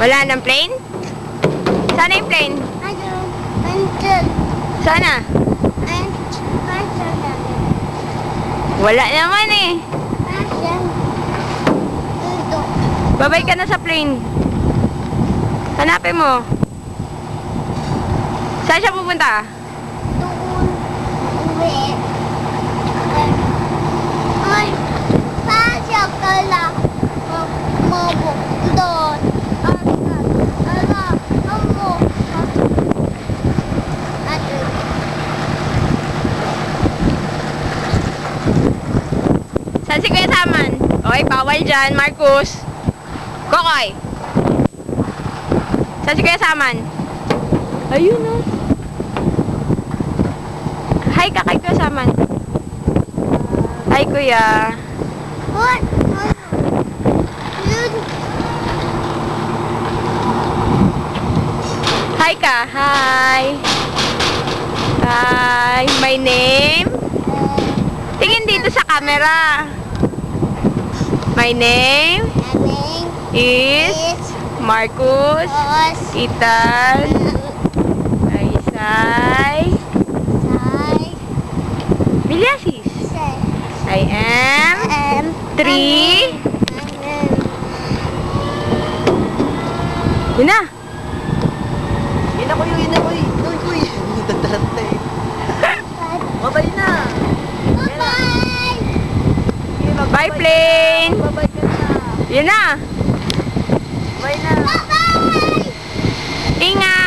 Wala nang plane? Sana yung plane? Sana? Wala naman eh. Babay ka na sa plane. Hanapin mo. Saan siya pupunta? Doon. Uwi. Ay, saan siya kala? Mabok doon. Saan si Kuya Saman? Oy, bawal dyan, Marcus. Kokoy. Saan si Kuya Saman? Ayun o. Hi ka kay Kuya Saman. Hi, Kuya. What? Hi ka. Hi. Hi. My name? Tingin dito sa camera. My name is Marcus, Ethan, Aisay, Vilyasis. I am 3. Yun na. Yun ako yun. Uy. Tatarante. Babay na. Bye-bye! Bye, plane. Babay ka na. Yun na. Bye na. Bye-bye! Ingat.